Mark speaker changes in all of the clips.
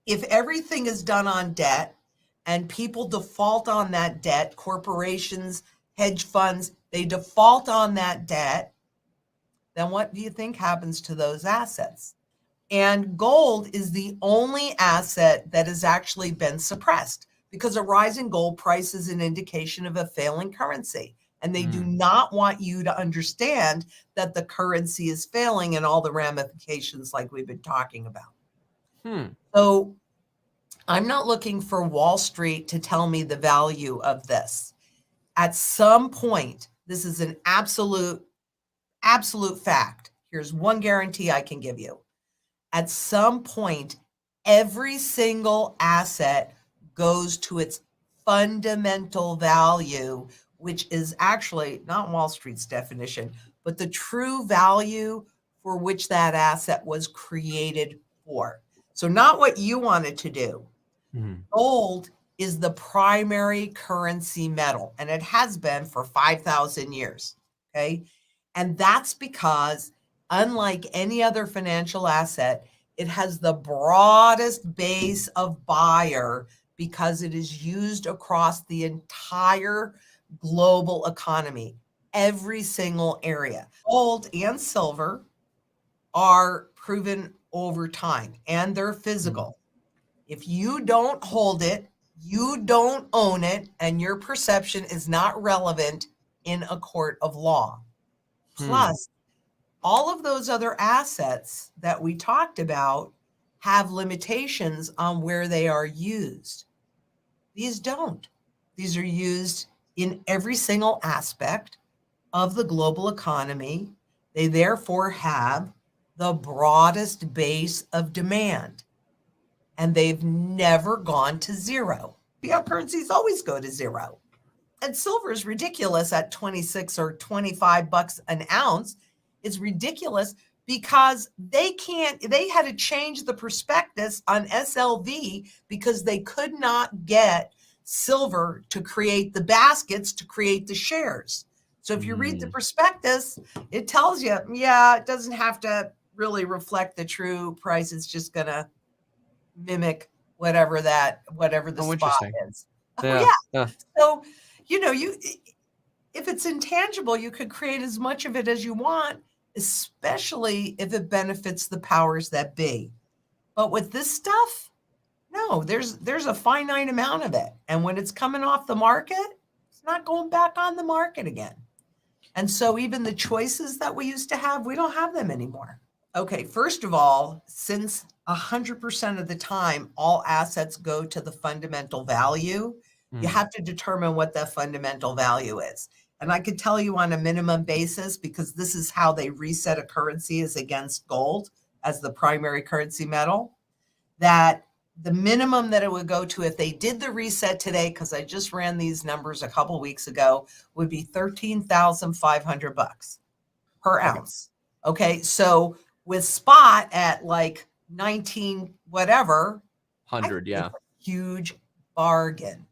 Speaker 1: if everything is done on debt and people default on that debt, corporations, hedge funds, they default on that debt, then what do you think happens to those assets? And gold is the only asset that has actually been suppressed because a rising gold price is an indication of a failing currency. And they do not want you to understand that the currency is failing and all the ramifications like we've been talking about. So I'm not looking for Wall Street to tell me the value of this. At some point, this is an absolute fact. Here's one guarantee I can give you. At some point, every single asset goes to its fundamental value, which is actually not Wall Street's definition, but the true value for which that asset was created for. So not what you wanted to do. Gold is the primary currency metal, and it has been for 5,000 years, okay? And that's because unlike any other financial asset, it has the broadest base of buyer because it is used across the entire global economy, every single area. Gold and silver are proven over time, and they're physical. If you don't hold it, you don't own it, and your perception is not relevant in a court of law. Plus, all of those other assets that we talked about have limitations on where they are used. These don't. These are used in every single aspect of the global economy. They therefore have the broadest base of demand, and they've never gone to zero. Fiat currencies always go to zero. And silver is ridiculous at 26 or 25 bucks an ounce. It's ridiculous because they had to change the prospectus on SLV because they could not get silver to create the baskets to create the shares. So if you read the prospectus, it tells you, yeah, it doesn't have to really reflect the true price. It's just going to mimic whatever the spot is. Yeah. So, if it's intangible, you could create as much of it as you want, especially if it benefits the powers that be. But with this stuff, no, there's a finite amount of it. And when it's coming off the market, it's not going back on the market again. And so even the choices that we used to have, we don't have them anymore. Okay, first of all, since 100% of the time, all assets go to the fundamental value, you have to determine what that fundamental value is. And I could tell you on a minimum basis, because this is how they reset a currency is against gold as the primary currency metal, that the minimum that it would go to if they did the reset today, because I just ran these numbers a couple weeks ago, would be $13,500 per ounce. Okay, so with spot at like 19 whatever,
Speaker 2: 100, yeah,
Speaker 1: huge bargain.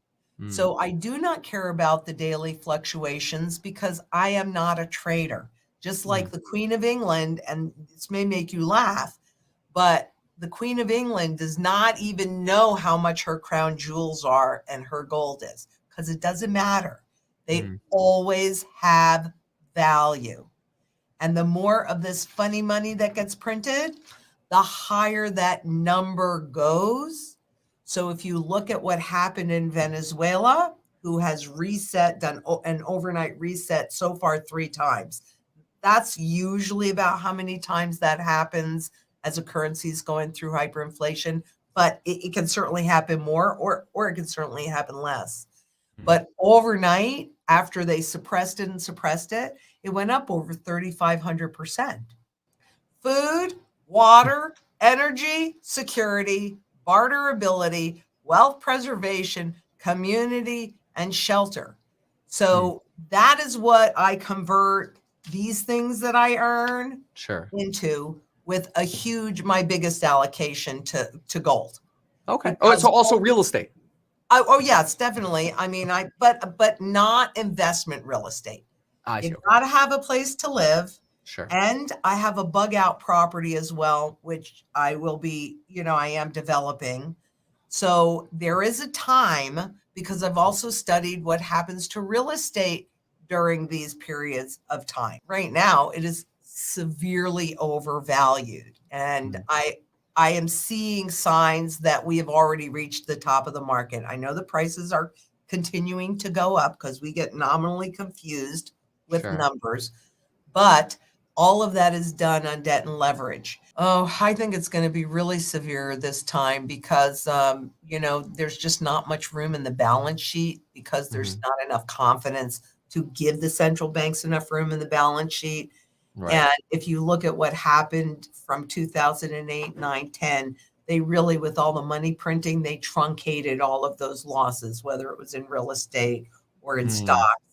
Speaker 1: So I do not care about the daily fluctuations because I am not a trader. Just like the Queen of England, and this may make you laugh, but the Queen of England does not even know how much her crown jewels are and her gold is, because it doesn't matter. They always have value. And the more of this funny money that gets printed, the higher that number goes. So if you look at what happened in Venezuela, who has done an overnight reset so far 3 times, that's usually about how many times that happens as a currency is going through hyperinflation. But it can certainly happen more, or it can certainly happen less. But overnight, after they suppressed it, it went up over 3,500%. Food, water, energy, security, barterability, wealth preservation, community, and shelter. So that is what I convert these things that I earn into, with my biggest allocation to gold.
Speaker 2: Okay. Oh, so also real estate.
Speaker 1: Oh yes, definitely. I mean, but not investment real estate. You've got to have a place to live.
Speaker 2: Sure.
Speaker 1: And I have a bug out property as well, which I will be, I am developing. So there is a time, because I've also studied what happens to real estate during these periods of time. Right now, it is severely overvalued. And
Speaker 2: Mm.
Speaker 1: I am seeing signs that we have already reached the top of the market. I know the prices are continuing to go up because we get nominally confused with
Speaker 2: Sure.
Speaker 1: numbers, but all of that is done on debt and leverage. Oh, I think it's going to be really severe this time because, there's just not much room in the balance sheet because there's
Speaker 2: Mhm.
Speaker 1: not enough confidence to give the central banks enough room in the balance sheet.
Speaker 2: Right.
Speaker 1: And if you look at what happened from 2008, 9, 10, they really, with all the money printing, they truncated all of those losses, whether it was in real estate or in
Speaker 2: Mm.
Speaker 1: stocks.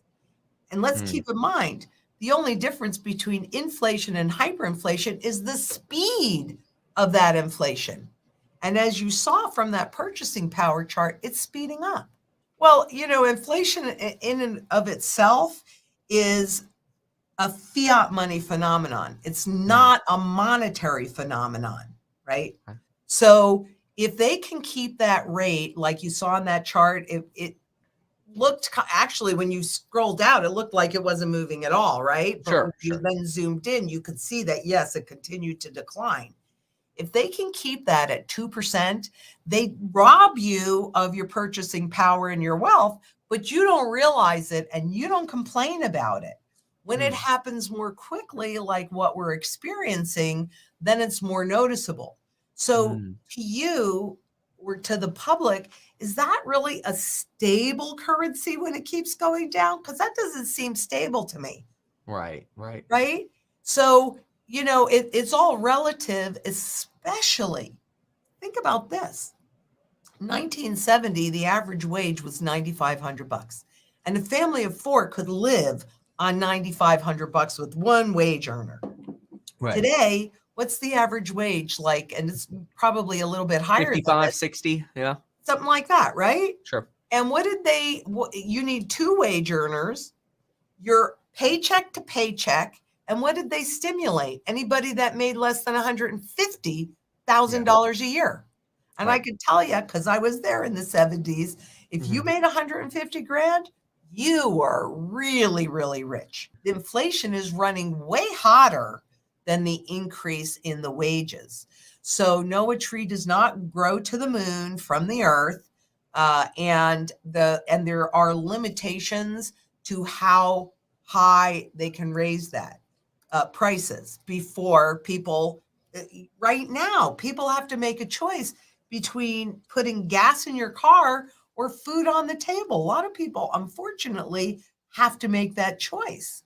Speaker 1: And let's
Speaker 2: Mm.
Speaker 1: keep in mind, the only difference between inflation and hyperinflation is the speed of that inflation. And as you saw from that purchasing power chart, it's speeding up. Well, inflation in and of itself is a fiat money phenomenon. It's
Speaker 2: Mm.
Speaker 1: not a monetary phenomenon, right?
Speaker 2: Okay.
Speaker 1: So if they can keep that rate, like you saw on that chart, it looked actually, when you scrolled out, it looked like it wasn't moving at all, right? But when
Speaker 2: Sure.
Speaker 1: you
Speaker 2: Sure.
Speaker 1: then zoomed in, you could see that, yes, it continued to decline. If they can keep that at 2%, they rob you of your purchasing power and your wealth, but you don't realize it and you don't complain about it. When it
Speaker 2: Mm.
Speaker 1: happens more quickly, like what we're experiencing, then it's more noticeable. So
Speaker 2: Mm.
Speaker 1: to you or to the public, is that really a stable currency when it keeps going down? Because that doesn't seem stable to me,
Speaker 2: Right. Right.
Speaker 1: right? So, it's all relative, especially think about this. 1970, the average wage was 9,500 bucks. And a family of four could live on 9,500 bucks with one wage earner.
Speaker 2: Right.
Speaker 1: Today, what's the average wage like? And it's probably a little bit higher than
Speaker 2: 55,
Speaker 1: this,
Speaker 2: 60. Yeah.
Speaker 1: something like that, right?
Speaker 2: Sure.
Speaker 1: And you need two wage earners, your paycheck to paycheck. And what did they stimulate? Anybody that made less than
Speaker 2: Yeah.
Speaker 1: $150,000 a year. And I
Speaker 2: Right.
Speaker 1: could tell you, because I was there in the 70s, if you
Speaker 2: Mhm.
Speaker 1: made 150 grand, you were really, really rich. The inflation is running way hotter than the increase in the wages. So no, a tree does not grow to the moon from the earth. And there are limitations to how high they can raise that prices before people. Right now, people have to make a choice between putting gas in your car or food on the table. A lot of people, unfortunately, have to make that choice.